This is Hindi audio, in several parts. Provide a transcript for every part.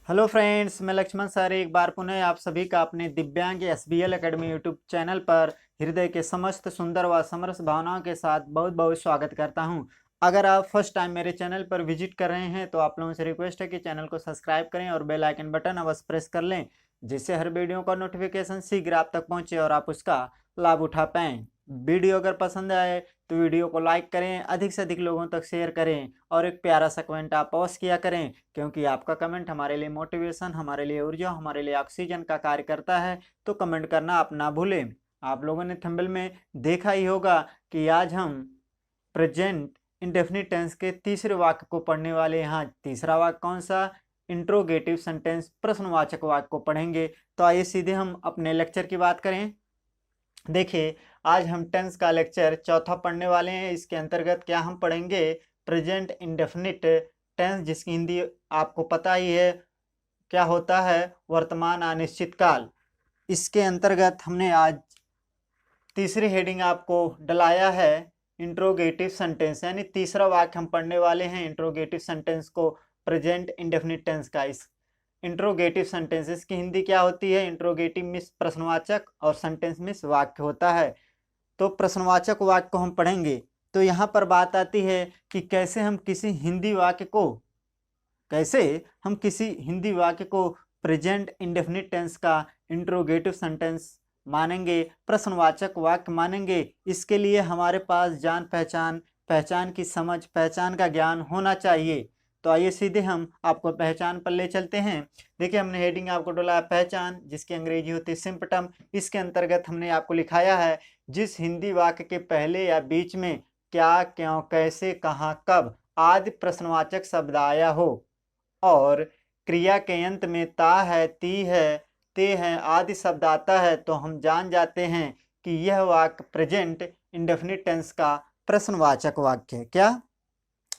हेलो फ्रेंड्स, मैं लक्ष्मण सर एक बार पुनः आप सभी का अपने दिव्यांग एसबीएल एकेडमी यूट्यूब चैनल पर हृदय के समस्त सुंदर व समरस भावनाओं के साथ बहुत बहुत स्वागत करता हूं। अगर आप फर्स्ट टाइम मेरे चैनल पर विजिट कर रहे हैं तो आप लोगों से रिक्वेस्ट है कि चैनल को सब्सक्राइब करें और बेल आइकन बटन अवश्य प्रेस कर लें, जिससे हर वीडियो का नोटिफिकेशन शीघ्र आप तक पहुँचे और आप उसका लाभ उठा पाएँ। वीडियो अगर पसंद आए तो वीडियो को लाइक करें, अधिक से अधिक लोगों तक शेयर करें और एक प्यारा सा कमेंट आप अवश्य किया करें, क्योंकि आपका कमेंट हमारे लिए मोटिवेशन, हमारे लिए ऊर्जा, हमारे लिए ऑक्सीजन का कार्य करता है। तो कमेंट करना आप ना भूलें। आप लोगों ने थंबनेल में देखा ही होगा कि आज हम प्रेजेंट इंडेफिनिट टेंस के तीसरे वाक्य को पढ़ने वाले। यहाँ तीसरा वाक्य कौन सा? इंट्रोगेटिव सेंटेंस, प्रश्नवाचक वाक्य को पढ़ेंगे। तो आइए सीधे हम अपने लेक्चर की बात करें। देखिए, आज हम टेंस का लेक्चर चौथा पढ़ने वाले हैं। इसके अंतर्गत क्या हम पढ़ेंगे? प्रेजेंट इंडेफिनिट टेंस, जिसकी हिंदी आपको पता ही है क्या होता है, वर्तमान अनिश्चित काल। इसके अंतर्गत हमने आज तीसरी हेडिंग आपको डलाया है इंट्रोगेटिव सेंटेंस, यानी तीसरा वाक्य हम पढ़ने वाले हैं इंट्रोगेटिव सेंटेंस को, प्रेजेंट इंडेफिनिट टेंस का। इस इंट्रोगेटिव सेंटेंसेस की हिंदी क्या होती है? इंट्रोगेटिव मीन्स प्रश्नवाचक और सेंटेंस मीन्स वाक्य होता है। तो प्रश्नवाचक वाक्य को हम पढ़ेंगे। तो यहाँ पर बात आती है कि कैसे हम किसी हिंदी वाक्य को प्रेजेंट इंडेफिनिट टेंस का इंट्रोगेटिव सेंटेंस मानेंगे, प्रश्नवाचक वाक्य मानेंगे। इसके लिए हमारे पास जान पहचान, पहचान की समझ, पहचान का ज्ञान होना चाहिए। तो आइए सीधे हम आपको पहचान पर ले चलते हैं। देखिए, हमने हेडिंग आपको डोला पहचान, जिसकी अंग्रेजी होती है सिम्पटम। इसके अंतर्गत हमने आपको लिखाया है जिस हिंदी वाक्य के पहले या बीच में क्या, क्यों, कैसे, कहाँ, कब आदि प्रश्नवाचक शब्द आया हो और क्रिया के अंत में ता है, ती है, ते हैं आदि शब्द आता है, तो हम जान जाते हैं कि यह वाक्य प्रेजेंट इंडेफिनिट टेंस का प्रश्नवाचक वाक्य है। क्या?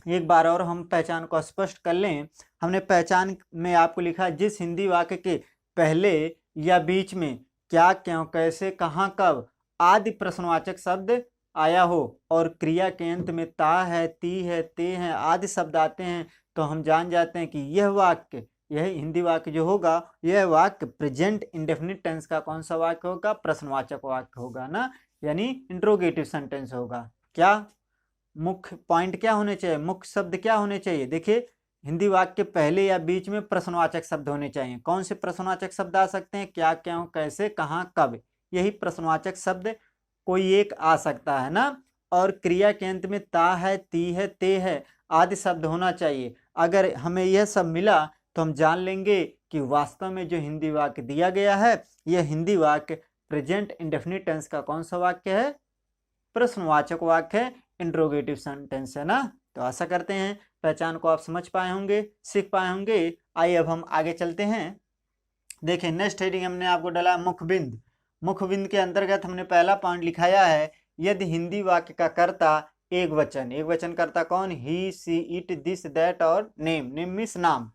एक बार और हम पहचान को स्पष्ट कर लें। हमने पहचान में आपको लिखा जिस हिंदी वाक्य के पहले या बीच में क्या, क्यों, कैसे, कहाँ, कब आदि प्रश्नवाचक शब्द आया हो और क्रिया के अंत में ता है, ती है, ते हैं आदि शब्द आते हैं, तो हम जान जाते हैं कि यह हिंदी वाक्य जो होगा, यह वाक्य प्रेजेंट इंडेफिनिट टेंस का कौन सा वाक्य होगा? प्रश्नवाचक वाक्य होगा ना, यानी इंट्रोगेटिव सेंटेंस होगा। क्या मुख्य पॉइंट क्या होने चाहिए, मुख्य शब्द क्या होने चाहिए? देखिए, हिंदी वाक्य के पहले या बीच में प्रश्नवाचक शब्द होने चाहिए। कौन से प्रश्नवाचक शब्द आ सकते हैं? क्या, क्यों, कैसे, कहाँ, कब, यही प्रश्नवाचक शब्द कोई एक आ सकता है ना। और क्रिया के अंत में ता है, ती है, ते है आदि शब्द होना चाहिए। अगर हमें यह सब मिला तो हम जान लेंगे कि वास्तव में जो हिंदी वाक्य दिया गया है, यह हिंदी वाक्य प्रेजेंट इंडेफिनिट टेंस का कौन सा वाक्य है? प्रश्नवाचक वाक्य है, इंट्रोगेटिव सेंटेंस है ना। तो आशा करते हैं पहचान को आप समझ पाए होंगे, सीख पाए होंगे। आइए अब हम आगे चलते हैं। देखिए, नेक्स्ट हेडिंग हमने आपको डाला मुखबिंद। मुखबिंद के अंतर्गत हमने पहला पॉइंट लिखाया है यदि हिंदी वाक्य का कर्ता एक वचन कर्ता कौन? ही, सी, इट, दिस, दैट और नेम मीन्स नाम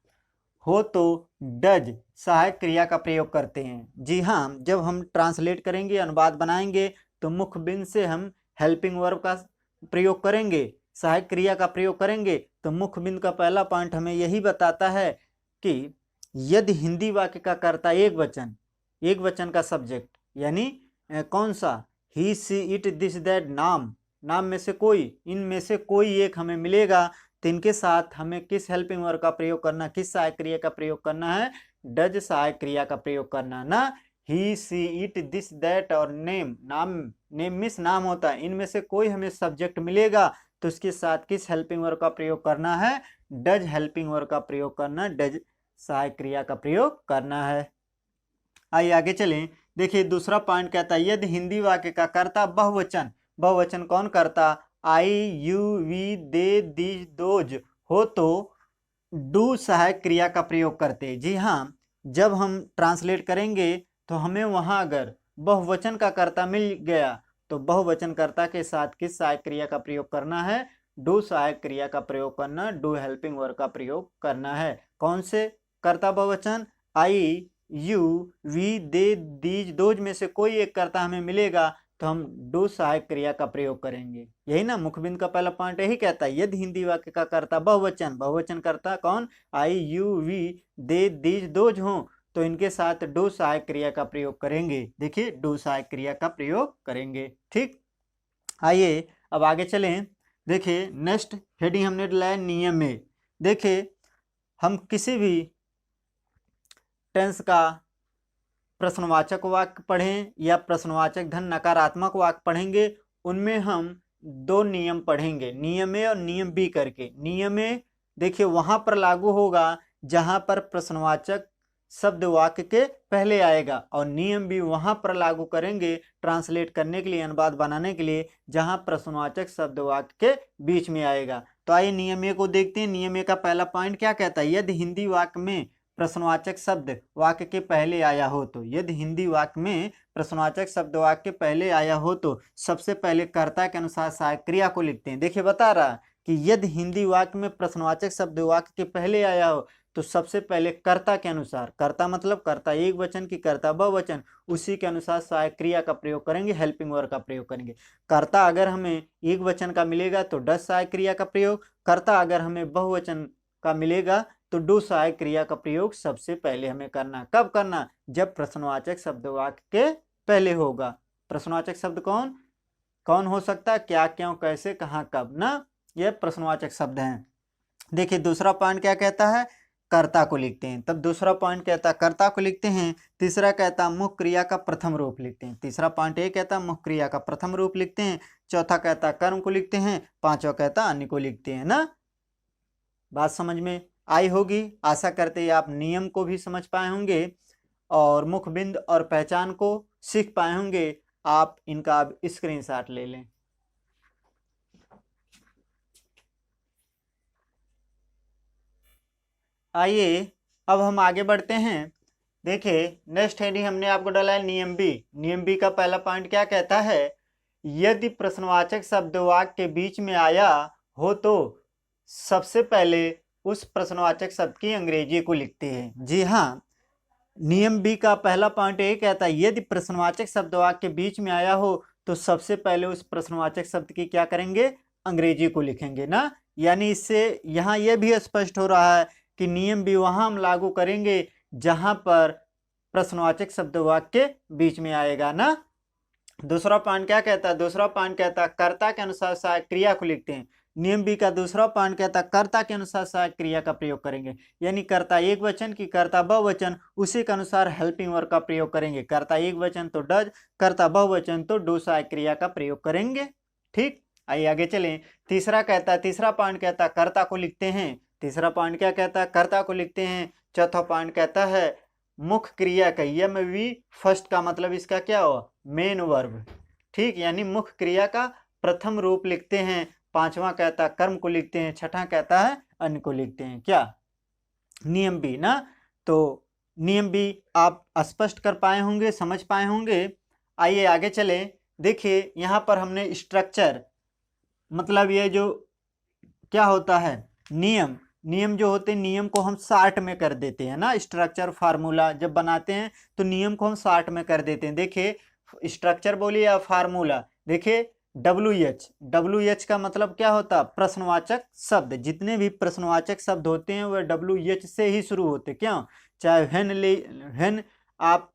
हो तो डज सहायक क्रिया का प्रयोग करते हैं। जी हाँ, जब हम ट्रांसलेट करेंगे, अनुवाद बनाएंगे, तो मुखबिंद से हम हेल्पिंग वर्ब का प्रयोग करेंगे, सहायक क्रिया का प्रयोग करेंगे। तो मुखबिंद का पहला पॉइंट हमें यही बताता है कि यदि हिंदी वाक्य का कर्ता एक वचन का सब्जेक्ट, यानी कौन सा? ही, सी, इट, दिस, दैट, नाम में से कोई, इनमें से कोई एक हमें मिलेगा, तो इनके साथ हमें किस हेल्पिंग वर्ब का प्रयोग करना, किस सहायक क्रिया का प्रयोग करना है? डज सहायक क्रिया का प्रयोग करना ना। ही, सी, इट, दिस, दैट और नेम नेम मीन्स नाम होता है, इनमें से कोई हमें सब्जेक्ट मिलेगा, तो उसके साथ किस हेल्पिंग वर्ब का प्रयोग करना है? डज हेल्पिंग वर्ब का प्रयोग करना, डज सहायक क्रिया का प्रयोग करना है। आइए आगे चलें। देखिए, दूसरा पॉइंट कहता है यदि हिंदी वाक्य का कर्ता बहुवचन कौन करता? I, you, we, they, these, those हो तो डू सहायक क्रिया का प्रयोग करते। जी हाँ, जब हम ट्रांसलेट करेंगे तो हमें वहां अगर बहुवचन का कर्ता मिल गया, तो बहुवचन कर्ता के साथ किस सहायक क्रिया का प्रयोग करना है? डू सहायक क्रिया का प्रयोग करना, डू हेल्पिंग वर्ब का प्रयोग करना है। कौन से कर्ता बहुवचन? I, you, we, they, these, those में से कोई एक कर्ता हमें मिलेगा, तो हम डू सहायक क्रिया का प्रयोग करेंगे। यही ना मुखबिंद का पहला पॉइंट यही कहता है, यदि हिंदी वाक्य का कर्ता बहुवचन, बहुवचन कर्ता कौन, I you we they these those हो, तो इनके साथ डू सहायक क्रिया का प्रयोग करेंगे। देखिए डू सहायक क्रिया का प्रयोग करेंगे। ठीक, आइए अब आगे चलें। देखिए नेक्स्ट हेडिंग हमने डाला नियम में। देखिए हम किसी भी टेंस का प्रश्नवाचक वाक्य पढ़ें या प्रश्नवाचक धन नकारात्मक वाक्य पढ़ेंगे, उनमें हम दो नियम पढ़ेंगे, नियम ए और नियम बी करके। नियम ए देखिए वहां पर लागू होगा जहां पर प्रश्नवाचक शब्द वाक्य के पहले आएगा, और नियम बी वहां पर लागू करेंगे ट्रांसलेट करने के लिए, अनुवाद बनाने के लिए, जहां प्रश्नवाचक शब्द वाक्य के बीच में आएगा। तो आइए नियम ए को देखते हैं। नियम ए का पहला पॉइंट क्या कहता है, यदि हिंदी वाक्य में प्रश्नवाचक शब्द वाक्य के पहले आया हो तो, यदि हिंदी वाक्य में प्रश्नवाचक शब्द वाक्य के पहले आया हो तो सबसे पहले कर्ता के अनुसार सहायक क्रिया को लिखते हैं। देखिए बता रहा कि यदि हिंदी वाक्य में प्रश्नवाचक शब्द वाक्य के पहले आया हो तो सबसे पहले कर्ता के अनुसार, कर्ता मतलब कर्ता एक वचन की कर्ता बहुवचन, उसी के अनुसार सहायक क्रिया का प्रयोग करेंगे, हेल्पिंग वर्ब का प्रयोग करेंगे। कर्ता अगर हमें एक वचन का मिलेगा तो डज सहायक क्रिया का प्रयोग, कर्ता अगर हमें बहुवचन का मिलेगा तो डू सहायक क्रिया का प्रयोग सबसे पहले हमें करना। कब करना, जब प्रश्नवाचक शब्द वाक्य के पहले होगा। प्रश्नवाचक शब्द कौन कौन हो सकता है, क्या, क्यों, कैसे, कहाँ, कब ना, यह प्रश्नवाचक शब्द हैं। देखिए दूसरा पॉइंट क्या कहता है, कर्ता को लिखते हैं। तब दूसरा पॉइंट कहता है कर्ता को लिखते हैं। तीसरा कहता है मुख्य क्रिया का प्रथम रूप लिखते हैं। तीसरा पॉइंट ये कहता है मुख्य क्रिया का प्रथम रूप लिखते हैं। चौथा कहता है कर्म को लिखते हैं। पांचवा कहता है अन्य को लिखते हैं ना। बात समझ में आई होगी। आशा करते हैं आप नियम को भी समझ पाए होंगे और मुखबिंद और पहचान को सीख पाए होंगे। आप इनका अब स्क्रीनशॉट ले लें। आइए अब हम आगे बढ़ते हैं। देखिए नेक्स्ट हेडिंग हमने आपको डाला है नियम बी। नियम बी का पहला पॉइंट क्या कहता है, यदि प्रश्नवाचक शब्द वाक्य के बीच में आया हो तो सबसे पहले उस प्रश्नवाचक शब्द की अंग्रेजी को लिखते हैं। जी हाँ, नियम बी का पहला पॉइंट ये कहता है यदि प्रश्नवाचक शब्द वाक्य के बीच में आया हो तो सबसे पहले उस प्रश्नवाचक शब्द की क्या करेंगे, अंग्रेजी को लिखेंगे ना। यानी इससे यहाँ यह भी स्पष्ट हो रहा है कि नियम भी वहां हम लागू करेंगे जहां पर प्रश्नवाचक शब्द वाक्य के बीच में आएगा ना। दूसरा पॉइंट क्या कहता है, दूसरा पॉइंट कहता है कर्ता के अनुसार सहायक क्रिया को लिखते हैं। नियम बी का दूसरा पॉइंट कहता है कर्ता के अनुसार सहायक क्रिया का प्रयोग करेंगे। यानी कर्ता एक वचन की कर्ता बहुवचन, उसी के अनुसार हेल्पिंग वर्ब का प्रयोग करेंगे। कर्ता एक वचन तो डज, कर्ता बहुवचन तो डू सहायक क्रिया का प्रयोग करेंगे। ठीक, आइए आगे चलें। तीसरा कहता है, तीसरा पॉइंट कहता है कर्ता को लिखते हैं। तीसरा पॉइंट क्या कहता है, कर्ता को लिखते हैं। चौथा पॉइंट कहता है मुख्य क्रिया का यम वी फर्स्ट का मतलब इसका क्या हुआ, मेन वर्ब। ठीक, यानी मुख्य क्रिया का प्रथम रूप लिखते हैं। पांचवा कहता है कर्म को लिखते हैं। छठा कहता है अन्य को लिखते हैं। क्या, नियम बी ना। तो नियम बी आप स्पष्ट कर पाए होंगे, समझ पाए होंगे। आइए आगे चले। देखिए यहाँ पर हमने स्ट्रक्चर मतलब ये जो क्या होता है नियम, नियम जो होते हैं नियम को हम शार्ट में कर देते हैं ना। स्ट्रक्चर फार्मूला जब बनाते हैं तो नियम को हम शार्ट में कर देते हैं। देखिए स्ट्रक्चर बोलिए या फार्मूला, देखिए WH का मतलब क्या होता है, प्रश्नवाचक शब्द। जितने भी प्रश्नवाचक शब्द होते हैं वह WH से ही शुरू होते। क्यों, चाहे हेन आप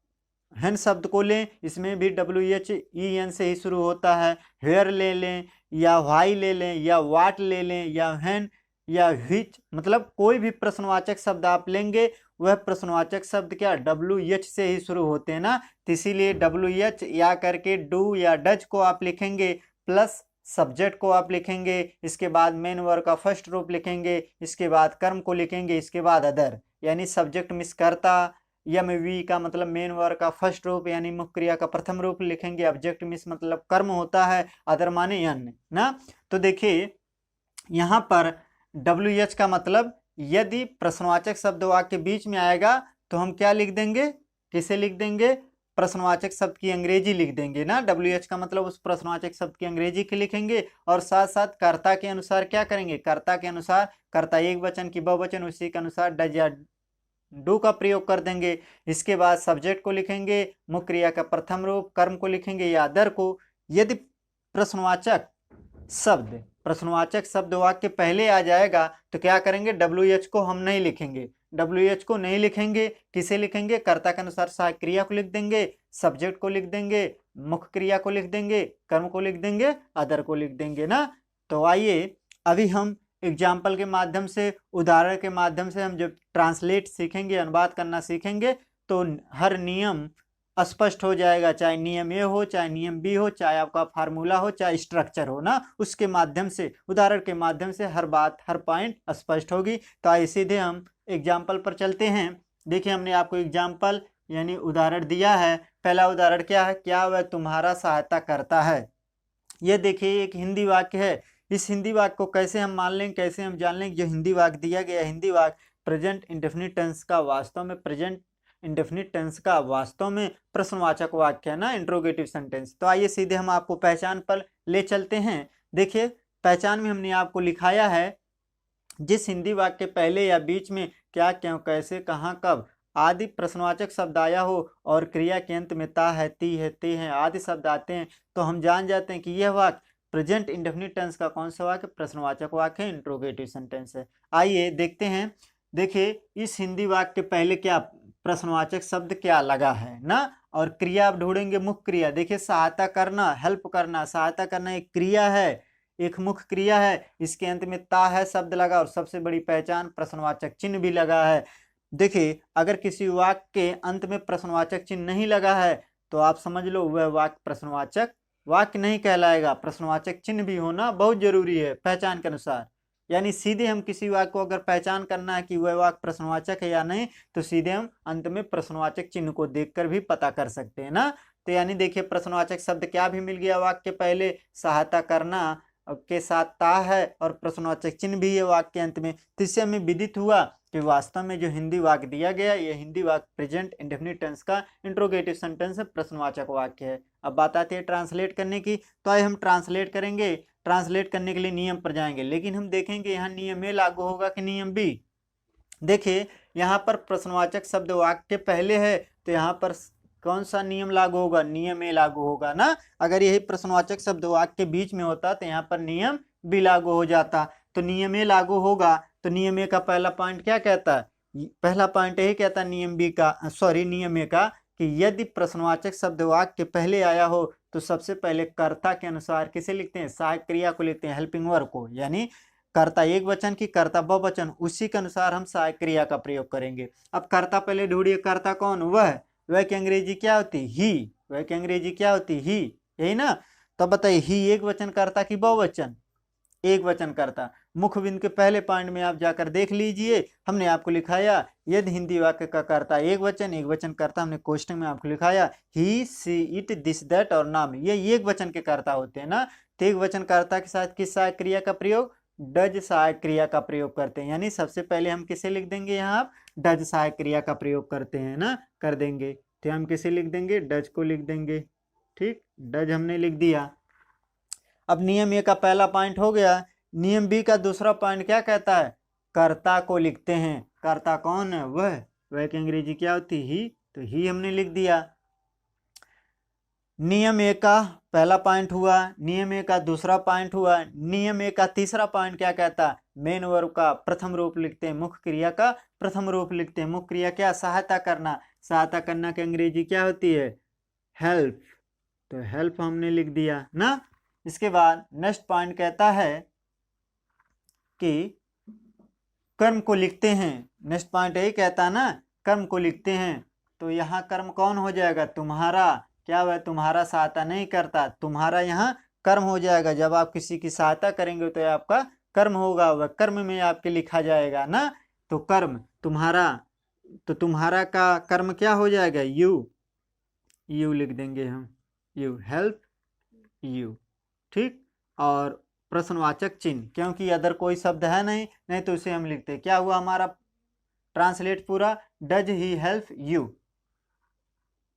हेन शब्द को लें, इसमें भी WHEN से ही शुरू होता है। हेयर ले लें या वाई ले लें या वाट ले लें या हेन या व्हिच, मतलब कोई भी प्रश्नवाचक शब्द आप लेंगे वह प्रश्नवाचक शब्द क्या WH से ही शुरू होते हैं ना। तो इसीलिए WH या करके डू या डज को आप लिखेंगे, प्लस सब्जेक्ट को आप लिखेंगे, इसके बाद मेन वर्ब का फर्स्ट रूप लिखेंगे, इसके बाद कर्म को लिखेंगे, इसके बाद अदर। यानी सब्जेक्ट मिस करता, यम वी का मतलब मेन वर्ब का फर्स्ट रूप यानी मुख्य क्रिया का प्रथम रूप लिखेंगे। ऑब्जेक्ट मिस मतलब कर्म होता है, अदर माने अन्य ना। तो देखिए यहाँ पर WH का मतलब यदि प्रश्नवाचक शब्द वाक्य के बीच में आएगा तो हम क्या लिख देंगे, किसे लिख देंगे, प्रश्नवाचक शब्द की अंग्रेजी लिख देंगे ना। WH का मतलब उस प्रश्नवाचक शब्द की अंग्रेजी की लिखेंगे और साथ साथ कर्ता के अनुसार क्या करेंगे, कर्ता के अनुसार कर्ता एक वचन की बहुवचन, उसी के अनुसार डज या डू का प्रयोग कर देंगे। इसके बाद सब्जेक्ट को लिखेंगे, मुख्य क्रिया का प्रथम रूप, कर्म को लिखेंगे या अदर को, यदि प्रश्नवाचक शब्द वाक्य पहले आ जाएगा तो क्या करेंगे, WH को हम नहीं लिखेंगे। WH को नहीं लिखेंगे, किसे लिखेंगे, कर्ता के अनुसार सहायक क्रिया को लिख देंगे, सब्जेक्ट को लिख देंगे, मुख्य क्रिया को लिख देंगे, कर्म को लिख देंगे, अदर को लिख देंगे ना। तो आइए अभी हम एग्जाम्पल के माध्यम से, उदाहरण के माध्यम से हम जब ट्रांसलेट सीखेंगे, अनुवाद करना सीखेंगे, तो हर नियम स्पष्ट हो जाएगा, चाहे नियम ए हो, चाहे नियम बी हो, चाहे आपका फार्मूला हो, चाहे स्ट्रक्चर हो ना, उसके माध्यम से, उदाहरण के माध्यम से हर बात, हर पॉइंट स्पष्ट होगी। तो आइए सीधे हम एग्जाम्पल पर चलते हैं। देखिए हमने आपको एग्जाम्पल यानी उदाहरण दिया है। पहला उदाहरण क्या है, क्या वह तुम्हारा सहायता करता है। ये देखिए एक हिंदी वाक्य है। इस हिंदी वाक्य को कैसे हम मान लेंगे, कैसे हम जान लेंगे, जो हिंदी वाक्य दिया गया हिंदी वाक्य प्रेजेंट इंडेफिनिट टेंस का वास्तव में प्रश्नवाचक वाक्य है ना, इंट्रोगेटिव सेंटेंस। तो आइए सीधे हम आपको पहचान पर ले चलते हैं। देखिए पहचान में हमने आपको लिखाया है, जिस हिंदी वाक्य के पहले या बीच में क्या, क्यों, कैसे, कहाँ, कब आदि प्रश्नवाचक शब्द आया हो और क्रिया के अंत में ता है, ती है, ते हैं आदि शब्द आते हैं, तो हम जान जाते हैं कि यह वाक्य प्रेजेंट इंडेफिनिट टेंस का कौन सा वाक्य, प्रश्नवाचक वाक्य है, इंट्रोगेटिव सेंटेंस है। आइए देखते हैं। देखिए इस हिंदी वाक्य के पहले क्या प्रश्नवाचक शब्द क्या लगा है ना, और क्रिया आप ढूंढेंगे, मुख्य क्रिया। देखिए सहायता करना, हेल्प करना, सहायता करना एक क्रिया है, एक मुख्य क्रिया है। इसके अंत में ता है शब्द लगा, और सबसे बड़ी पहचान प्रश्नवाचक चिन्ह भी लगा है। देखिए अगर किसी वाक्य के अंत में प्रश्नवाचक चिन्ह नहीं लगा है तो आप समझ लो वह वाक्य प्रश्नवाचक वाक्य नहीं कहलाएगा। प्रश्नवाचक चिन्ह भी होना बहुत जरूरी है पहचान के अनुसार। यानी सीधे हम किसी वाक्य को अगर पहचान करना है कि वह वाक्य प्रश्नवाचक है या नहीं, तो सीधे हम अंत में प्रश्नवाचक चिन्ह को देखकर भी पता कर सकते हैं ना। तो यानी देखिए प्रश्नवाचक शब्द क्या भी मिल गया वाक्य के पहले, सहायता करना के साथ ता है और प्रश्नवाचक चिन्ह भी है वाक्य के अंत में। तो इससे हमें विदित हुआ कि वास्तव में जो हिंदी वाक्य दिया गया, यह हिंदी वाक्य प्रेजेंट इंडेफिनिट टेंस का इंट्रोगेटिव सेंटेंस है, प्रश्नवाचक वाक्य है। अब बात आती है ट्रांसलेट करने की। तो आइए हम ट्रांसलेट करेंगे। ट्रांसलेट करने के लिए नियम पर जाएंगे, लेकिन हम देखेंगे यहाँ नियम ए लागू होगा कि नियम बी। देखिए यहाँ पर प्रश्नवाचक शब्द वाक्य के पहले है, तो यहाँ पर कौन सा नियम लागू होगा, नियम ए लागू होगा ना। अगर यही प्रश्नवाचक शब्द वाक्य के बीच में होता तो यहाँ पर नियम बी लागू हो जाता। तो नियम ए लागू होगा। तो नियम ए का पहला पॉइंट क्या कहता है, पहला पॉइंट यही कहता है नियम बी का, सॉरी नियम ए का, कि यदि प्रश्नवाचक शब्द वाक्य के पहले आया हो तो सबसे पहले कर्ता के अनुसार किसे लिखते हैं, सहायक क्रिया को लिखते हैं, हेल्पिंग वर्ब को। यानी कर्ता एक वचन की कर्ता बहुवचन, उसी के अनुसार हम सहायक क्रिया का प्रयोग करेंगे। अब कर्ता पहले ढूंढिए, कर्ता कौन, वह की अंग्रेजी क्या होती, ही। वह की अंग्रेजी क्या होती, ही, यही ना। तो बताइए ही एक वचन कर्ता की बहुवचन, एक वचन करता। मुख्य बिंदु के पहले पॉइंट में आप जाकर देख लीजिए, हमने आपको लिखाया यदि हिंदी वाक्य का कर्ता एक वचन करता, हमने कोष्टक में आपको लिखाया ही, सी, इट, दिस, दैट और नाम, ये एक वचन के कर्ता होते हैं ना। तो एक वचन कर्ता के साथ किस सहायक क्रिया का प्रयोग, डज सहायक क्रिया का प्रयोग करते हैं। यानी सबसे पहले हम किसे लिख देंगे, यहाँ आप डज सहायक क्रिया का प्रयोग करते हैं ना, कर देंगे। तो हम किसे लिख देंगे, डज को लिख देंगे। ठीक, डज हमने लिख दिया। अब नियम ए का पहला पॉइंट हो गया। नियम बी का दूसरा पॉइंट क्या कहता है, कर्ता को लिखते हैं। कर्ता कौन है, वह की अंग्रेजी क्या होती, ही। तो ही हमने लिख दिया। नियम ए का पहला पॉइंट हुआ, नियम ए का दूसरा पॉइंट हुआ। नियम ए का तीसरा पॉइंट क्या कहता है, मेन वर्ब का प्रथम रूप लिखते हैं, मुख्य क्रिया का प्रथम रूप लिखते हैं। मुख्य क्रिया क्या, सहायता करना। सहायता करना की अंग्रेजी क्या होती है, हेल्प। तो हेल्प हमने लिख दिया ना। इसके बाद नेक्स्ट पॉइंट कहता है कि कर्म को लिखते हैं। नेक्स्ट पॉइंट यही कहता है ना, कर्म को लिखते हैं। तो यहाँ कर्म कौन हो जाएगा, तुम्हारा। क्या वह तुम्हारा सहायता नहीं करता, तुम्हारा यहाँ कर्म हो जाएगा। जब आप किसी की सहायता करेंगे तो आपका कर्म होगा, वह कर्म में आपके लिखा जाएगा ना। तो कर्म तुम्हारा, तो तुम्हारा का कर्म क्या हो जाएगा, यू लिख देंगे हम, यू, हेल्प यू। ठीक, और प्रश्नवाचक चिन्ह, क्योंकि अदर कोई शब्द है नहीं तो उसे हम लिखते हैं। क्या हुआ हमारा ट्रांसलेट पूरा, डज ही हेल्प यू।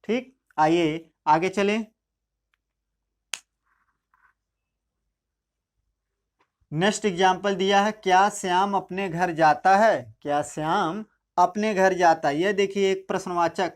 ठीक, आइए आगे चले। नेक्स्ट एग्जाम्पल दिया है, क्या श्याम अपने घर जाता है, क्या श्याम अपने घर जाता है। यह देखिए एक प्रश्नवाचक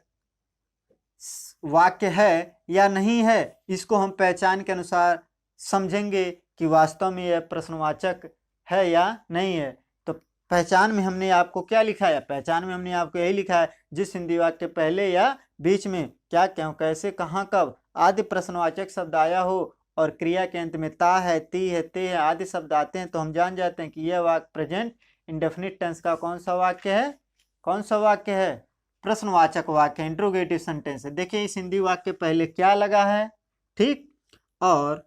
वाक्य है या नहीं है, इसको हम पहचान के अनुसार समझेंगे कि वास्तव में यह प्रश्नवाचक है या नहीं है। तो पहचान में हमने आपको क्या लिखा है? पहचान में हमने आपको यही लिखा है, जिस हिंदी वाक्य पहले या बीच में क्या, क्यों, कैसे, कहाँ, कब आदि प्रश्नवाचक शब्द आया हो और क्रिया के अंत में ता है, ती है, ते है आदि शब्द आते हैं, तो हम जान जाते हैं कि यह वाक्य प्रेजेंट इंडेफिनिट टेंस का कौन सा वाक्य है? कौन सा वाक्य है? प्रश्नवाचक वाक्य, इंट्रोगेटिव सेंटेंस है। देखिए इस हिंदी वाक्य पहले क्या लगा है, ठीक, और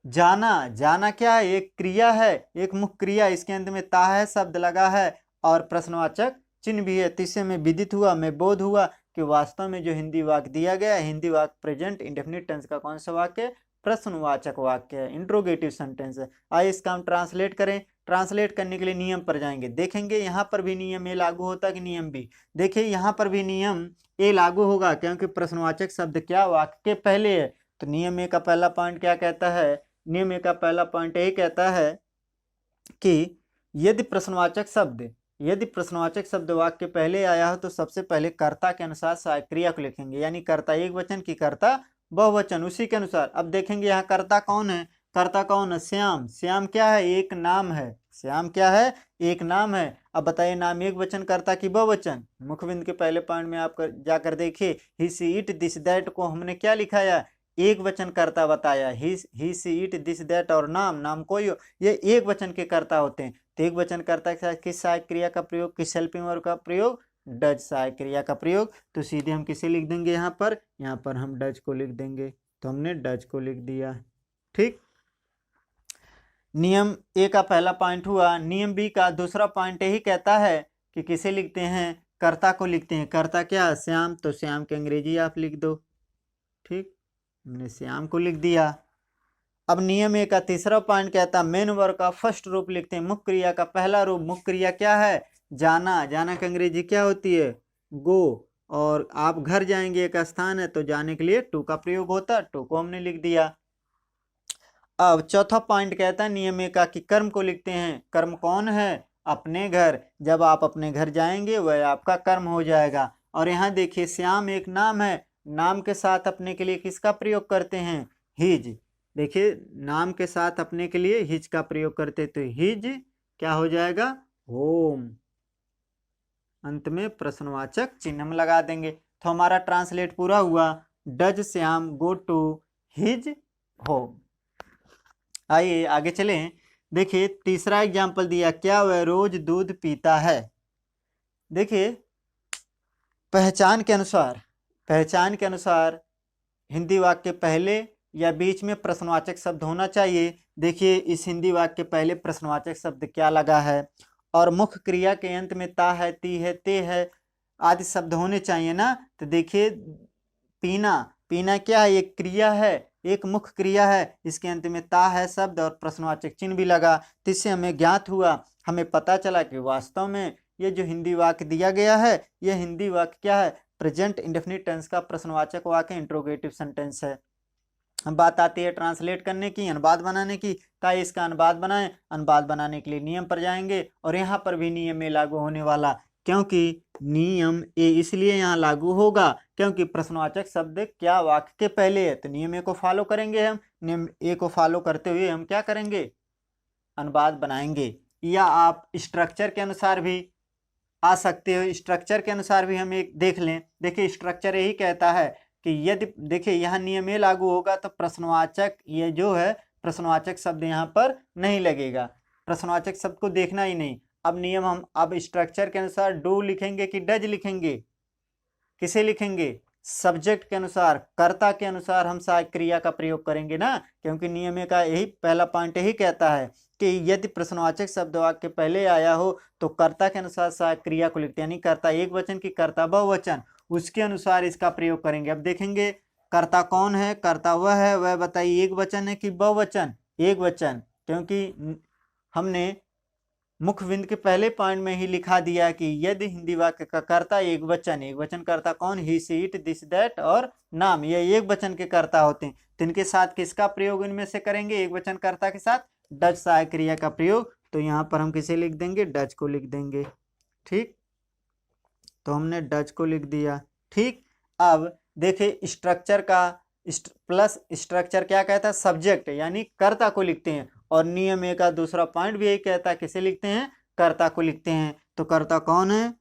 जाना, जाना क्या है? एक क्रिया है, एक मुख्य क्रिया, इसके अंत में ता है शब्द लगा है और प्रश्नवाचक चिन्ह भी है। तीसरे में विदित हुआ, में बोध हुआ कि वास्तव में जो हिंदी वाक्य दिया गया है, हिंदी वाक्य प्रेजेंट इंडेफिनिट टेंस का कौन सा वाक्य? प्रश्नवाचक वाक्य है, इंट्रोगेटिव सेंटेंस है। आइए इसका हम ट्रांसलेट करें। ट्रांसलेट करने के लिए नियम पर जाएंगे, देखेंगे यहाँ पर भी नियम ए लागू होता कि नियम बी। देखिए यहाँ पर भी नियम ए लागू होगा, क्योंकि प्रश्नवाचक शब्द क्या वाक्य के पहले है। तो नियम ए का पहला पॉइंट क्या कहता है? नियम ए का पहला पॉइंट यही कहता है कि यदि प्रश्नवाचक शब्द वाक्य के पहले आया हो तो सबसे पहले कर्ता के अनुसार सहायक क्रिया को लिखेंगे, यानी कर्ता एक वचन की कर्ता बहुवचन, उसी के अनुसार। अब देखेंगे यहाँ कर्ता कौन है? कर्ता कौन है? श्याम। श्याम क्या है? एक नाम है। श्याम क्या है? एक नाम है। अब बताइए नाम एक वचन कर्ता की बहुवचन? मुखबिंद के पहले पॉइंट में आप जाकर देखिए, ही सी इट दिस दैट को हमने क्या लिखाया? एक वचन कर्ता बताया, ही सी इट दिस दैट, और नाम कोई हो, ये एक वचन के कर्ता होते हैं। तो एक वचन कर्ता के साथ किस सहायक क्रिया का प्रयोग? किस हेल्पिंग वर्ब का प्रयोग? डज सहायक क्रिया का प्रयोग। तो सीधे हम किसे लिख देंगे? यहाँ पर हम डज को लिख देंगे। तो हमने डज को लिख दिया, ठीक। नियम ए का पहला पॉइंट हुआ। नियम बी का दूसरा पॉइंट यही कहता है कि किसे लिखते हैं? कर्ता को लिखते हैं। कर्ता क्या? श्याम। तो श्याम की अंग्रेजी आप लिख दो, ठीक, हमने श्याम को लिख दिया। अब नियम ए का तीसरा पॉइंट कहता है मेन वर्ब का फर्स्ट रूप लिखते हैं, मुख्य क्रिया का पहला रूप। मुख्य क्रिया क्या है? जाना। जाना की अंग्रेजी क्या होती है? गो। और आप घर जाएंगे, एक स्थान है, तो जाने के लिए टू का प्रयोग होता है, टू को हमने लिख दिया। अब चौथा पॉइंट कहता है नियम ए का कि कर्म को लिखते हैं। कर्म कौन है? अपने घर। जब आप अपने घर जाएंगे वह आपका कर्म हो जाएगा। और यहाँ देखिए श्याम एक नाम है, नाम के साथ अपने के लिए किसका प्रयोग करते हैं? हिज। देखिए नाम के साथ अपने के लिए हिज का प्रयोग करते, तो हिज क्या हो जाएगा? होम। अंत में प्रश्नवाचक चिन्ह हम लगा देंगे। तो हमारा ट्रांसलेट पूरा हुआ, does Shyam go to his home. आइए आगे चलें। देखिए तीसरा एग्जाम्पल दिया, क्या वह रोज दूध पीता है? देखिए पहचान के अनुसार हिंदी वाक्य पहले या बीच में प्रश्नवाचक शब्द होना चाहिए। देखिए इस हिंदी वाक्य पहले प्रश्नवाचक शब्द क्या लगा है, और मुख्य क्रिया के अंत में ता है, ती है, ते है आदि शब्द होने चाहिए ना। तो देखिए पीना, पीना क्या है? एक क्रिया है, एक मुख्य क्रिया है, इसके अंत में ता है शब्द और प्रश्नवाचक चिन्ह भी लगा। तो इससे हमें ज्ञात हुआ, हमें पता चला कि वास्तव में ये जो हिंदी वाक्य दिया गया है, यह हिंदी वाक्य क्या है? प्रेजेंट इंडेफिनिट टेंस का प्रश्नवाचक वाक्य, इंट्रोगेटिव सेंटेंस है। बात आती है ट्रांसलेट करने की, अनुवाद बनाने की। का इसका अनुवाद बनाएं। अनुवाद बनाने के लिए नियम पर जाएंगे, और यहाँ पर भी नियम में लागू होने वाला, क्योंकि नियम ए इसलिए यहाँ लागू होगा क्योंकि प्रश्नवाचक शब्द क्या वाक्य के पहले है। तो नियम ए को फॉलो करेंगे हम, नियम ए को फॉलो करते हुए हम क्या करेंगे? अनुवाद बनाएंगे। या आप स्ट्रक्चर के अनुसार भी आ सकते हो, स्ट्रक्चर के अनुसार भी हम एक देख लें। देखिए स्ट्रक्चर यही कहता है कि यदि, देखिए यहाँ नियम ये लागू होगा तो प्रश्नवाचक, ये जो है प्रश्नवाचक शब्द यहाँ पर नहीं लगेगा, प्रश्नवाचक शब्द को देखना ही नहीं। अब नियम हम अब स्ट्रक्चर के अनुसार डू लिखेंगे कि डज लिखेंगे? किसे लिखेंगे? सब्जेक्ट के अनुसार, कर्ता के अनुसार हम सहायक क्रिया का प्रयोग करेंगे ना, क्योंकि नियम का यही पहला पॉइंट यही कहता है कि यदि प्रश्नवाचक शब्द वाक्य पहले आया हो तो कर्ता के अनुसार सहायक क्रिया को लिखते हैं, यानी कर्ता एक वचन की कर्ता बहुवचन, उसके अनुसार इसका प्रयोग करेंगे। अब देखेंगे कर्ता कौन है? कर्ता वह है, वह बताइए एक वचन है कि बहुवचन? एक वचन, क्योंकि हमने मुख्य बिंदु के पहले पॉइंट में ही लिखा दिया कि यदि हिंदी वाक्य का कर्ता एक वचन कर्ता कौन? ही सी इट दिस दैट और नाम, ये एक वचन के कर्ता होते हैं। तो इनके साथ किसका प्रयोग इनमें से करेंगे? एक वचन कर्ता के साथ डज सहायक क्रिया का प्रयोग। तो यहाँ पर हम किसे लिख देंगे? डज को लिख देंगे, ठीक। तो हमने डज को लिख दिया, ठीक। अब देखिए स्ट्रक्चर का प्लस स्ट्रक्चर क्या कहता है, सब्जेक्ट यानी कर्ता को लिखते हैं, और नियम ए का दूसरा पॉइंट भी यही कहता है, किसे लिखते हैं, कर्ता को लिखते हैं। तो कर्ता कौन है,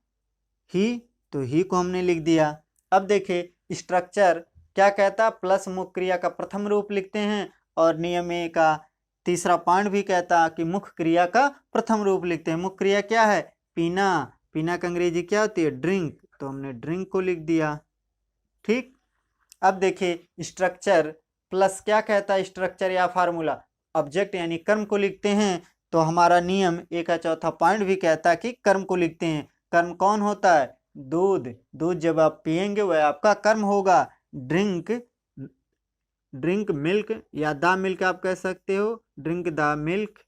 ही, तो ही को हमने लिख दिया। अब देखिए स्ट्रक्चर क्या कहता है, प्लस मुख्य क्रिया का प्रथम रूप लिखते हैं, और नियम ए का तीसरा पॉइंट भी कहता है कि मुख्य क्रिया का प्रथम रूप लिखते हैं। मुख्य क्रिया क्या है, पीना, पीना का अंग्रेजी क्या होती है, ड्रिंक, तो हमने ड्रिंक को लिख दिया। ठीक। अब देखिए स्ट्रक्चर प्लस क्या कहता है, स्ट्रक्चर या फार्मूला, ऑब्जेक्ट यानी कर्म को लिखते हैं। तो हमारा नियम ए का चौथा पॉइंट भी कहता है कि कर्म को लिखते हैं। कर्म कौन होता है, दूध, दूध जब आप पिएंगे वह आपका कर्म होगा। ड्रिंक, ड्रिंक मिल्क या द मिल्क आप कह सकते हो, drink the milk,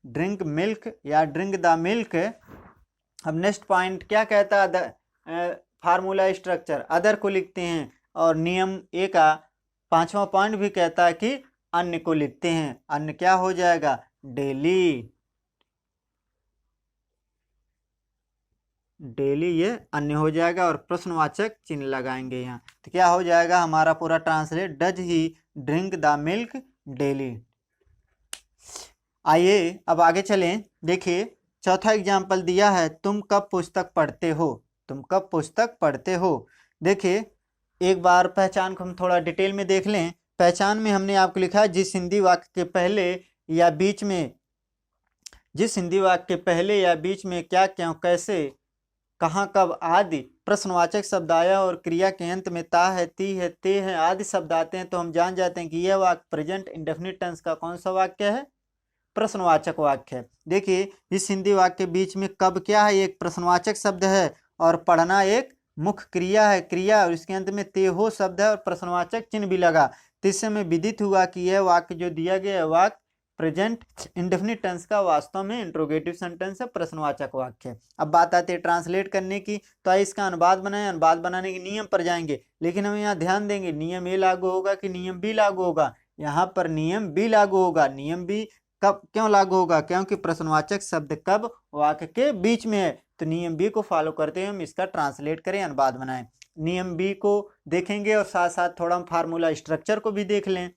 drink milk या ड्रिंक द मिल्क। अब नेक्स्ट पॉइंट क्या कहता है, फार्मूला स्ट्रक्चर अदर को लिखते हैं, और नियम ए का पांचवा पॉइंट भी कहता है कि अन्य को लिखते हैं। अन्य क्या हो जाएगा, डेली, डेली ये अन्य हो जाएगा, और प्रश्नवाचक चिन्ह लगाएंगे यहाँ। तो क्या हो जाएगा हमारा पूरा translate, does he drink the milk daily. आइए अब आगे चलें। देखिए चौथा एग्जाम्पल दिया है, तुम कब पुस्तक पढ़ते हो, तुम कब पुस्तक पढ़ते हो। देखिए एक बार पहचान को हम थोड़ा डिटेल में देख लें। पहचान में हमने आपको लिखा है, जिस हिंदी वाक्य के पहले या बीच में, जिस हिंदी वाक्य के पहले या बीच में क्या, क्यों, कैसे, कहाँ, कब आदि प्रश्नवाचक शब्द आया और क्रिया के अंत में ता है, ती है, ते है आदि शब्द आते हैं, तो हम जान जाते हैं कि यह वाक्य प्रेजेंट इंडेफिनिट टेंस का कौन सा वाक्य है, प्रश्नवाचक वाक्य है। देखिए इस हिंदी वाक्य के बीच में कब क्या है, एक प्रश्नवाचक शब्द है, और पढ़ना एक मुख्य क्रिया है, क्रिया, और इसके अंत में ते हो शब्द है और प्रश्नवाचक चिन्ह भी लगा। तो इससे हमें विदित हुआ कि यह वाक्य जो दिया गया है वाक्य प्रेजेंट इंडेफिनिट टेंस का वास्तव में इंट्रोगेटिव सेंटेंस है, प्रश्नवाचक वाक्य है। अब बात आती है ट्रांसलेट करने की, तो आइए इसका अनुवाद बनाएं। अनुवाद बनाने के नियम पर जाएंगे, लेकिन हम यहाँ ध्यान देंगे नियम ए लागू होगा कि नियम बी लागू होगा। यहाँ पर नियम बी लागू होगा। नियम बी कब क्यों लागू होगा, क्योंकि प्रश्नवाचक शब्द कब वाक्य के बीच में है। तो नियम बी को फॉलो करते हुए हम इसका ट्रांसलेट करें, अनुवाद बनाएं। नियम बी को देखेंगे और साथ साथ थोड़ा हम फार्मूला स्ट्रक्चर को भी देख लें।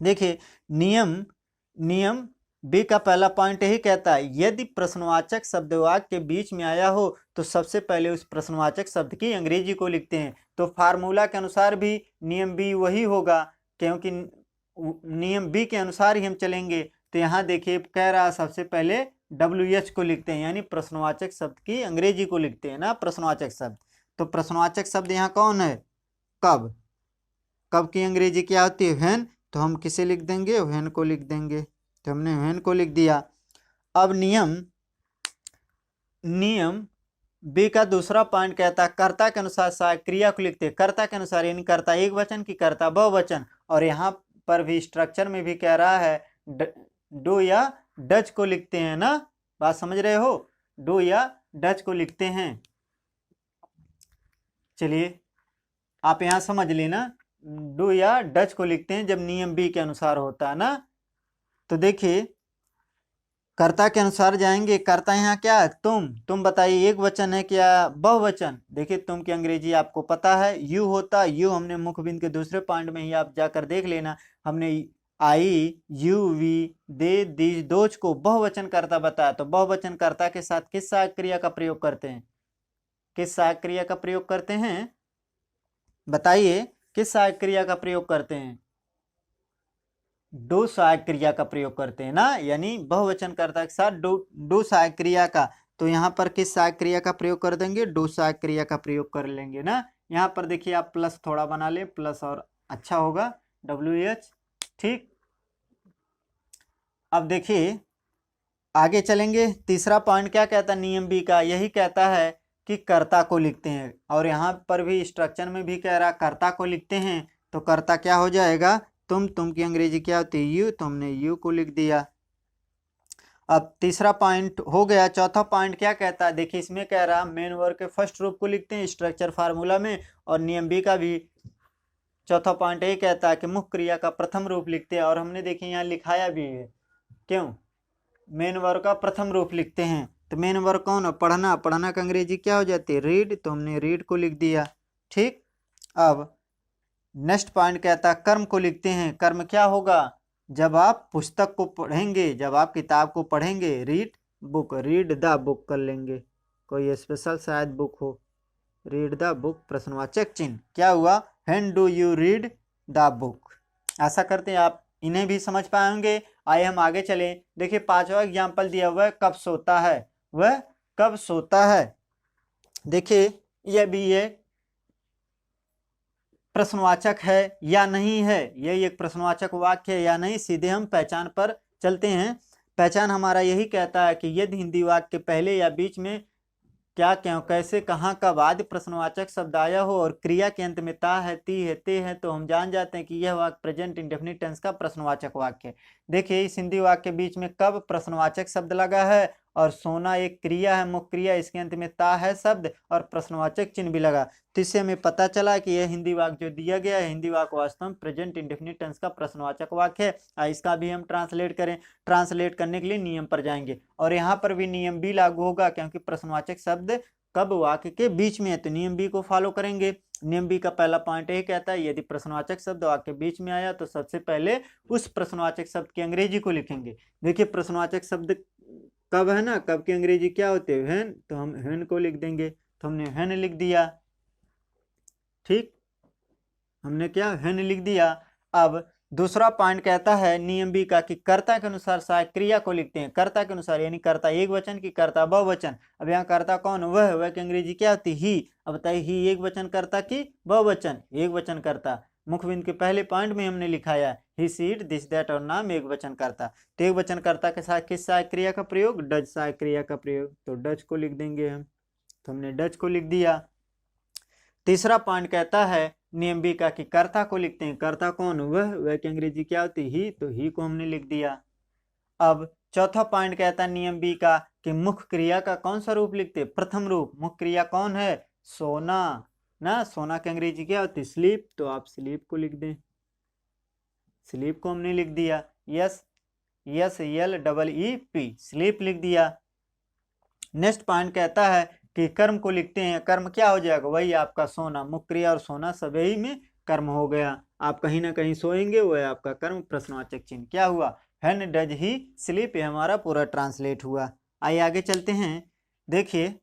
देखिए नियम बी का पहला पॉइंट यही कहता है, यदि प्रश्नवाचक शब्द वाक्य के बीच में आया हो तो सबसे पहले उस प्रश्नवाचक शब्द की अंग्रेजी को लिखते हैं। तो फार्मूला के अनुसार भी नियम बी वही होगा, क्योंकि नियम बी के अनुसार ही हम चलेंगे। तो यहाँ देखिए कह रहा सबसे पहले WH को लिखते हैं, यानी प्रश्नवाचक शब्द की अंग्रेजी को लिखते हैं ना, प्रश्नवाचक शब्द। तो प्रश्नवाचक शब्द यहाँ कौन है, कब, कब की अंग्रेजी क्या होती है, व्हेन, तो हम किसे लिख देंगे, व्हेन को लिख देंगे। तो हमने व्हेन को लिख दिया। अब नियम बी का दूसरा पॉइंट कहता है, कर्ता के अनुसार सहायक क्रिया को लिखते हैं। कर्ता के अनुसार यानी कर्ता एक वचन की कर्ता बहुवचन, और यहाँ पर भी स्ट्रक्चर में भी कह रहा है डू या डच को लिखते हैं ना, बात समझ रहे हो, डू या डच को लिखते हैं। चलिए आप यहाँ समझ लेना, डू या डच को लिखते हैं जब नियम बी के अनुसार होता है ना। तो देखिए कर्ता के अनुसार जाएंगे, कर्ता यहाँ क्या है, तुम बताइए एक वचन है क्या बहुवचन। देखिए तुम की अंग्रेजी आपको पता है यू होता, यू हमने मुख्य बिंदु के दूसरे पॉइंट में ही आप जाकर देख लेना, हमने I, you, we, they, these, those को बहुवचन कर्ता बताया। तो बहुवचन कर्ता के साथ किस सहायक क्रिया का प्रयोग करते हैं, किस सहायक क्रिया का प्रयोग करते हैं, बताइए किस सहायक क्रिया का प्रयोग करते हैं, डू सहायक क्रिया का प्रयोग करते हैं ना, यानी बहुवचन कर्ता के साथ डू सहायक क्रिया का। तो यहाँ पर किस सहायक क्रिया का प्रयोग कर देंगे, डू सहायक क्रिया का प्रयोग कर लेंगे ना। यहाँ पर देखिए आप प्लस थोड़ा बना ले, प्लस और अच्छा होगा, WH। ठीक। अब देखिए आगे चलेंगे, तीसरा पॉइंट क्या कहता है नियम बी का, यही कहता है कि कर्ता को लिखते हैं, और यहाँ पर भी स्ट्रक्चर में भी कह रहा कर्ता को लिखते हैं। तो कर्ता क्या हो जाएगा, तुम की अंग्रेजी क्या होती है, यू, तुमने यू को लिख दिया। अब तीसरा पॉइंट हो गया। चौथा पॉइंट क्या कहता है, देखिए इसमें कह रहा मेन वर्ब के फर्स्ट रूप को लिखते हैं स्ट्रक्चर फार्मूला में, और नियम बी का भी चौथा पॉइंट ये कहता है कि मुख्य क्रिया का प्रथम रूप लिखते हैं, और हमने देखिए यहाँ लिखाया भी है, क्यों, मेन वर्ब का प्रथम रूप लिखते हैं। तो मेन वर्ब कौन है? पढ़ना। पढ़ना का अंग्रेजी क्या हो जाती है? रीड। तो हमने रीड को लिख दिया। ठीक। अब नेक्स्ट पॉइंट कहता है कर्म को लिखते हैं। कर्म क्या होगा? जब आप पुस्तक को पढ़ेंगे, जब आप किताब को पढ़ेंगे, read book, read the book कर लेंगे, कोई स्पेशल शायद बुक हो। रीड द बुक प्रश्नवाचक चिन्ह क्या हुआ? When do you read the book. आशा करते हैं आप इन्हें भी समझ पाए होंगे। आइए हम आगे चले। देखिए पांचवा एग्जाम्पल दिया हुआ है, कब सोता है। वह कब सोता है। देखिए यह भी ये प्रश्नवाचक है या नहीं है, यही एक प्रश्नवाचक वाक्य है या नहीं। सीधे हम पहचान पर चलते हैं। पहचान हमारा यही कहता है कि यदि हिंदी वाक्य पहले या बीच में क्या, क्यों, कैसे, कहाँ, कब आदि प्रश्नवाचक शब्द आया हो और क्रिया के अंत में ता है, ती है, ते है, तो हम जान जाते हैं कि यह वाक्य प्रेजेंट इंडेफिनिट टेंस का प्रश्नवाचक वाक्य है। देखिए इस हिंदी वाक्य के बीच में कब प्रश्नवाचक शब्द लगा है और सोना एक क्रिया है, मुख्य क्रिया, इसके अंत में ता है शब्द और प्रश्नवाचक चिन्ह भी लगा। तो इससे हमें पता चला कि यह हिंदी वाक्य जो दिया गया है, हिंदी वाक्य वास्तव में प्रेजेंट इंडेफिनिट टेंस का प्रश्नवाचक वाक्य है। इसका भी हम ट्रांसलेट करें। ट्रांसलेट करने के लिए नियम पर जाएंगे और यहाँ पर भी नियम भी लागू होगा, क्योंकि प्रश्नवाचक शब्द कब वाक्य के बीच में है। तो नियम बी को फॉलो करेंगे। नियम बी का पहला पॉइंट यही कहता है, यदि प्रश्नवाचक शब्द वाक्य के बीच में आया तो सबसे पहले उस प्रश्नवाचक शब्द की अंग्रेजी को लिखेंगे। देखिए प्रश्नवाचक शब्द कब है ना, कब की अंग्रेजी क्या होती है? व्हेन। तो हम व्हेन को लिख देंगे। तो हमने व्हेन लिख दिया। ठीक, हमने क्या? व्हेन लिख दिया। अब दूसरा पॉइंट कहता है नियम बी का कि कर्ता के अनुसार सहायक क्रिया को लिखते हैं। कर्ता के अनुसार यानी कर्ता एक वचन की कर्ता बहुवचन। अब यहाँ कर्ता कौन? वह की अंग्रेजी क्या होती? ही। अब बताइए ही एक वचन कर्ता की बहुवचन? एक वचन कर्ता। मुख्य बिंदु के पहले पॉइंट में हमने लिखाया ही, सी, इट, दिस, दैट और नाम एक वचन कर्ता। तो एक वचन कर्ता के साथ किस सहायक क्रिया का प्रयोग? डज सहायक क्रिया का प्रयोग। तो डज को लिख देंगे हम। तो हमने डज को लिख दिया। तीसरा पॉइंट कहता है नियम बी का कि कर्ता को लिखते हैं। कर्ता कौन? वह की अंग्रेजी क्या होती? ही। तो ही को हमने लिख दिया। अब चौथा पॉइंट कहता है नियम बी का कि मुख्य क्रिया का कौन सा रूप लिखते हैं? प्रथम रूप। मुख्य क्रिया कौन है? सोना ना। सोना की अंग्रेजी क्या होती? स्लीप। तो आप स्लीप को लिख दें। स्लीप को हमने लिख दिया। Yes, yes, L double E P, sleep लिख दिया। नेक्स्ट पॉइंट कहता है कि कर्म को लिखते हैं। कर्म क्या हो जाएगा? वही आपका सोना। मुख्य क्रिया और सोना सभी में कर्म हो गया। आप कहीं ना कहीं सोएंगे, वह आपका कर्म प्रश्नवाचक चिन्ह क्या हुआ? When does he sleep. ये हमारा पूरा ट्रांसलेट हुआ। आइए आगे चलते हैं। देखिए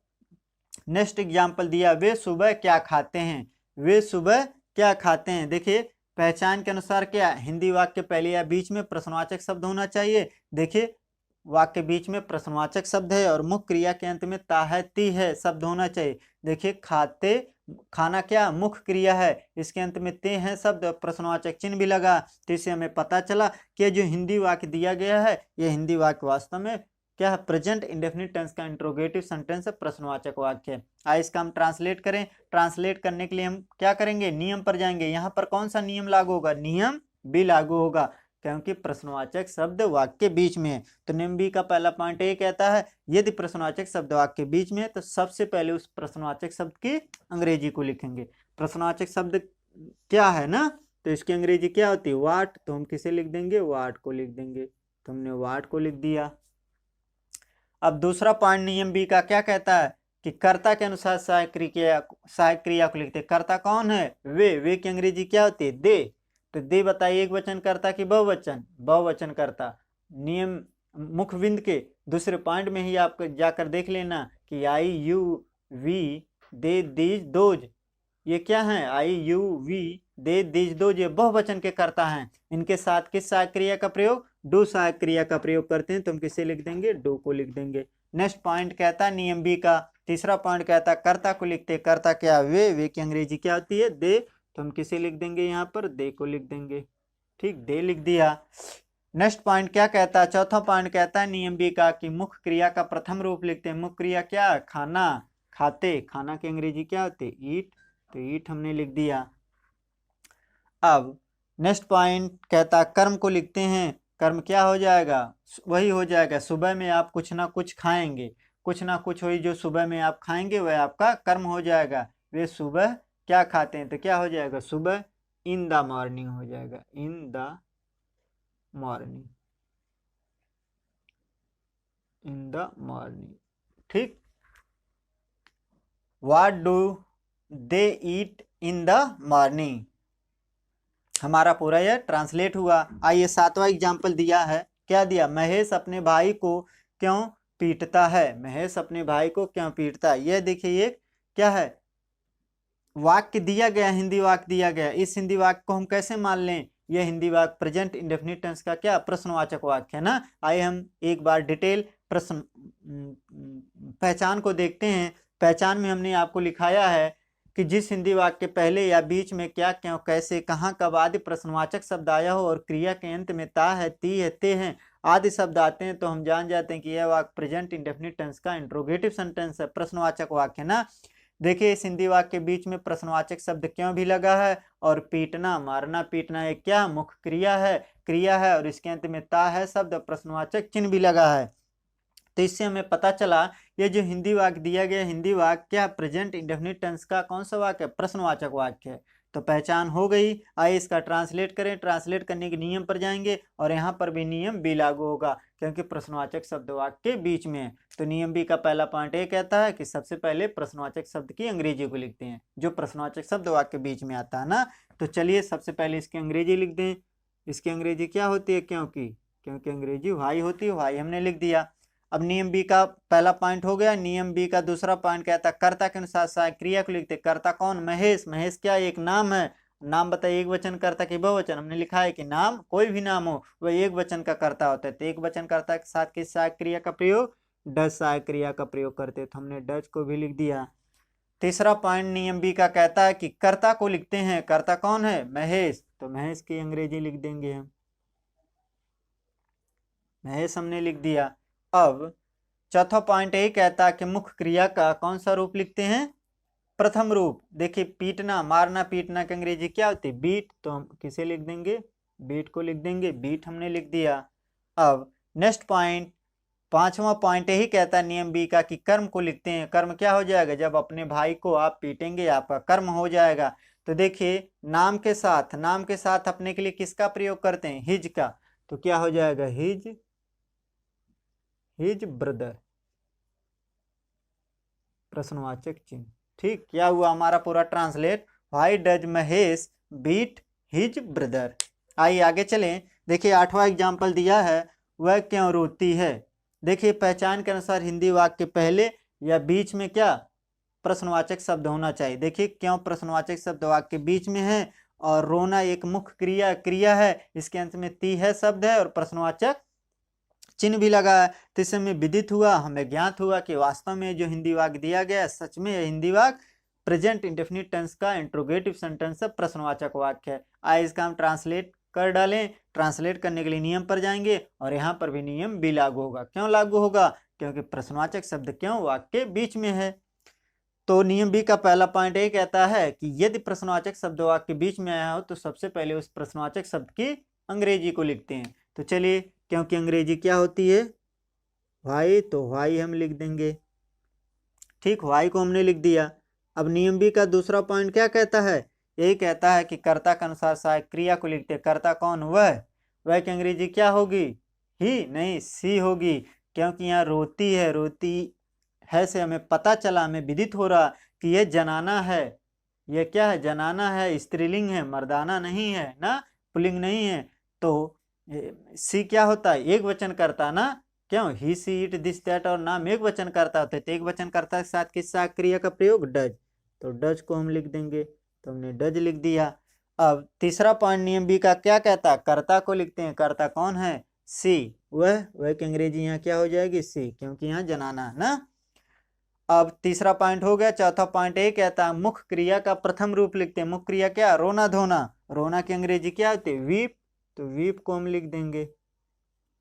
नेक्स्ट एग्जाम्पल दिया, वे सुबह क्या खाते हैं। वे सुबह क्या खाते हैं। देखिए पहचान के अनुसार क्या, हिंदी वाक्य पहले या बीच में प्रश्नवाचक शब्द होना चाहिए। देखिए वाक्य बीच में प्रश्नवाचक शब्द है और मुख्य क्रिया के अंत में ता है, ती है शब्द होना चाहिए। देखिए खाते, खाना क्या मुख्य क्रिया है, इसके अंत में ते हैं शब्द, प्रश्नवाचक चिन्ह भी लगा। तो इससे हमें पता चला कि जो हिंदी वाक्य दिया गया है, यह हिंदी वाक्य वास्तव में क्या है? प्रेजेंट इंडेफिनिट टेंस का इंट्रोगेटिव सेंटेंस है, प्रश्नवाचक वाक्य है। आइए इसका हम ट्रांसलेट करें। ट्रांसलेट करने के लिए हम क्या करेंगे? नियम पर जाएंगे। यहाँ पर कौन सा नियम लागू होगा? नियम भी लागू होगा, क्योंकि प्रश्नवाचक शब्द वाक्य के बीच में है। तो नियम बी का पहला पॉइंट ये कहता है यदि प्रश्नवाचक शब्द वाक्य के बीच में है तो सबसे पहले उस प्रश्नवाचक शब्द की अंग्रेजी को लिखेंगे। प्रश्नवाचक शब्द क्या है ना, तो इसकी अंग्रेजी क्या होती है? वाट। तो हम किसे लिख देंगे? वाट को लिख देंगे। तो हमने वाट को लिख दिया। अब दूसरा पॉइंट नियम बी का क्या कहता है कि कर्ता के अनुसार सहायक क्रिया को लिखते हैं। कर्ता कौन है? वे की अंग्रेजी क्या होती है? दे। तो दे बताइए एक वचन कर्ता की बहुवचन? बहुवचन कर्ता। नियम मुख्य बिंद के दूसरे पॉइंट में ही आप जाकर देख लेना कि I, you, we, they, these, those, ये क्या है? I, you, we, they, these, those, ये बहुवचन के कर्ता हैं। इनके साथ किस सहायक क्रिया का प्रयोग? डू सहायक क्रिया का प्रयोग करते हैं। तो हम किसे लिख देंगे? डू को लिख देंगे। नेक्स्ट पॉइंट कहता है नियम बी का तीसरा पॉइंट कहता है कर्ता को लिखते हैं। कर्ता क्या? वे की अंग्रेजी क्या होती है? दे। तो हम किसे लिख देंगे? यहाँ पर दे को लिख देंगे। ठीक, दे लिख दिया। नेक्स्ट पॉइंट क्या कहता है? चौथा पॉइंट कहता है नियम बी का कि मुख्य क्रिया का प्रथम रूप लिखते हैं। मुख्य क्रिया क्या? खाना, खाते। खाना की अंग्रेजी क्या होती है? ईट। तो ईट हमने लिख दिया। अब नेक्स्ट पॉइंट कहता है कर्म को लिखते हैं। कर्म क्या हो जाएगा? वही हो जाएगा, सुबह में आप कुछ ना कुछ खाएंगे। कुछ ना कुछ वही जो सुबह में आप खाएंगे वह आपका कर्म हो जाएगा। वे सुबह क्या खाते हैं? तो क्या हो जाएगा? सुबह इन द मॉर्निंग हो जाएगा। In the morning, in the morning. ठीक, what do they eat in the morning, हमारा पूरा यह ट्रांसलेट हुआ। आइए 7वां एग्जाम्पल दिया है, क्या दिया, महेश अपने भाई को क्यों पीटता है, महेश अपने भाई को क्यों पीटता है। यह देखिए ये क्या है, वाक्य दिया गया, हिंदी वाक्य दिया गया। इस हिंदी वाक्य को हम कैसे मान लें, यह हिंदी वाक्य प्रेजेंट इंडेफिनिट टेंस का क्या प्रश्नवाचक वाक्य है ना। आइए हम एक बार डिटेल प्रश्न पहचान को देखते हैं। पहचान में हमने आपको लिखाया है कि जिस हिंदी वाक्य के पहले या बीच में क्या, क्यों, कैसे, कहाँ, कब आदि प्रश्नवाचक शब्द आया हो और क्रिया के अंत में ता है, ती है, ते हैं आदि शब्द आते हैं, तो हम जान जाते हैं कि यह वाक्य प्रेजेंट इंडेफिनिट टेंस का इंट्रोगेटिव सेंटेंस है, प्रश्नवाचक वाक्य है ना। देखिए इस हिंदी वाक्य के बीच में प्रश्नवाचक शब्द क्यों भी लगा है, और पीटना, मारना, पीटना एक क्या मुख्य क्रिया है और इसके अंत में ता है शब्द, प्रश्नवाचक चिन्ह भी लगा है। तो इससे हमें पता चला ये जो हिंदी वाक्य दिया गया, हिंदी वाक्य क्या प्रेजेंट इंडेफिनिट टेंस का कौन सा वाक्य है, प्रश्नवाचक वाक्य है। तो पहचान हो गई। आइए इसका ट्रांसलेट करें। ट्रांसलेट करने के नियम पर जाएंगे और यहाँ पर भी नियम बी लागू होगा क्योंकि प्रश्नवाचक शब्द वाक्य के बीच में है। तो नियम बी का पहला पॉइंट ये कहता है कि सबसे पहले प्रश्नवाचक शब्द की अंग्रेजी को लिखते हैं, जो प्रश्नवाचक शब्द वाक्य के बीच में आता है ना। तो चलिए सबसे पहले इसकी अंग्रेजी लिख दें। इसकी अंग्रेजी क्या होती है, क्योंकि अंग्रेजी वाई होती है, वाई हमने लिख दिया। अब नियम बी का पहला पॉइंट हो गया। नियम बी का दूसरा पॉइंट कहता है कर्ता के अनुसार सहायक क्रिया को लिखते। कर्ता कौन, महेश। महेश क्या एक नाम है, नाम बताइए एक वचन कर्ता कि बहुवचन। हमने लिखा है कि नाम कोई भी नाम हो वह एक वचन का कर्ता होता है। तो एक वचन कर्ता के साथ किस सहायक क्रिया का प्रयोग, डज सहायक क्रिया का प्रयोग करते। तो हमने डज को भी लिख दिया। तीसरा पॉइंट नियम बी का कहता है कि कर्ता को लिखते हैं। कर्ता कौन है, महेश। तो महेश की अंग्रेजी लिख देंगे हम, महेश हमने लिख दिया। अब चौथा पॉइंट यही कहता है कि मुख्य क्रिया का कौन सा रूप लिखते हैं, प्रथम रूप। देखिए पीटना, मारना, पीटना की अंग्रेजी क्या होती है, बीट। तो हम किसे लिख देंगे, बीट को लिख देंगे, बीट हमने लिख दिया। अब नेक्स्ट पॉइंट, पांचवा पॉइंट यही कहता है नियम बी का कि कर्म को लिखते हैं। कर्म क्या हो जाएगा, जब अपने भाई को आप पीटेंगे आपका कर्म हो जाएगा। तो देखिए नाम के साथ अपने के लिए किसका प्रयोग करते हैं, हिज का। तो क्या हो जाएगा, हिज ब्रदर, प्रश्नवाचक चिन्ह। ठीक, क्या हुआ हमारा पूरा translate, why does Mahesh beat his brother. आइए आगे चलें। देखिए 8वां एग्जाम्पल दिया है, वह क्यों रोती है। देखिए पहचान के अनुसार हिंदी वाक्य के पहले या बीच में क्या प्रश्नवाचक शब्द होना चाहिए। देखिए क्यों प्रश्नवाचक शब्द वाक्य के बीच में है और रोना एक मुख्य क्रिया है, इसके अंत में ती है शब्द है और प्रश्नवाचक चिन्ह भी लगा है। तो इससे हमें विदित हुआ, हमें ज्ञात हुआ कि वास्तव में जो हिंदी वाक्य दिया गया है सच में यह हिंदी वाक्य प्रेजेंट इंडेफिनिट टेंस का इंट्रोगेटिव सेंटेंस है, प्रश्नवाचक वाक्य है। आइए इसका हम ट्रांसलेट कर डालें। ट्रांसलेट करने के लिए नियम पर जाएंगे और यहाँ पर भी नियम बी लागू होगा। क्यों लागू होगा, क्योंकि प्रश्नवाचक शब्द क्यों वाक्य के बीच में है। तो नियम बी का पहला पॉइंट ये कहता है कि यदि प्रश्नवाचक शब्द वाक्य के बीच में आया हो तो सबसे पहले उस प्रश्नवाचक शब्द की अंग्रेजी को लिखते हैं। तो चलिए, क्योंकि अंग्रेजी क्या होती है, वाई, तो वाई हम लिख देंगे। ठीक, वाई को हमने लिख दिया। अब नियम बी का दूसरा पॉइंट क्या कहता है, यही कहता है कि कर्ता के अनुसार सहायक क्रिया को लिखते। कर्ता कौन, वह की अंग्रेजी क्या होगी, ही नहीं सी होगी, क्योंकि यहाँ रोती है से हमें पता चला, हमें विदित हो रहा कि यह जनाना है। यह क्या है, जनाना है, स्त्रीलिंग है, मर्दाना नहीं है ना, पुल्लिंग नहीं है। तो सी क्या होता है, एक वचन करता ना, क्यों, ही सी इट दिस दैट और नाम एक वचन करता होता है। तो एक वचन करता के साथ किस क्रिया का प्रयोग, डज। तो डज को हम लिख देंगे। तो हमने डज लिख दिया। अब तीसरा पॉइंट नियम बी का क्या कहता है, कर्ता को लिखते हैं। कर्ता कौन है, सी, वह की अंग्रेजी यहाँ क्या हो जाएगी, सी, क्योंकि यहाँ जनाना है ना। अब तीसरा पॉइंट हो गया। चौथा पॉइंट ये कहता है मुख्य क्रिया का प्रथम रूप लिखते हैं। मुख्य क्रिया क्या, रोना धोना। रोना की अंग्रेजी क्या होती है, वीप। तो वीप को हम लिख देंगे।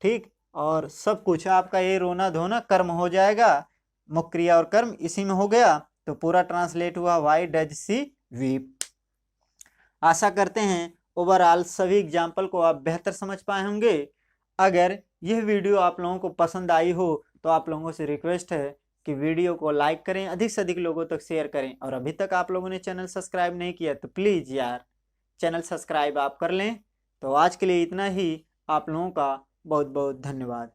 ठीक, और सब कुछ आपका ये रोना धोना कर्म हो जाएगा, मुख्य क्रिया और कर्म इसी में हो गया। तो पूरा ट्रांसलेट हुआ, व्हाई डज सी वीप। आशा करते हैं ओवरऑल सभी एग्जाम्पल को आप बेहतर समझ पाए होंगे। अगर यह वीडियो आप लोगों को पसंद आई हो तो आप लोगों से रिक्वेस्ट है कि वीडियो को लाइक करें, अधिक से अधिक लोगों तक शेयर करें, और अभी तक आप लोगों ने चैनल सब्सक्राइब नहीं किया तो प्लीज़ यार चैनल सब्सक्राइब आप कर लें। तो आज के लिए इतना ही। आप लोगों का बहुत बहुत धन्यवाद।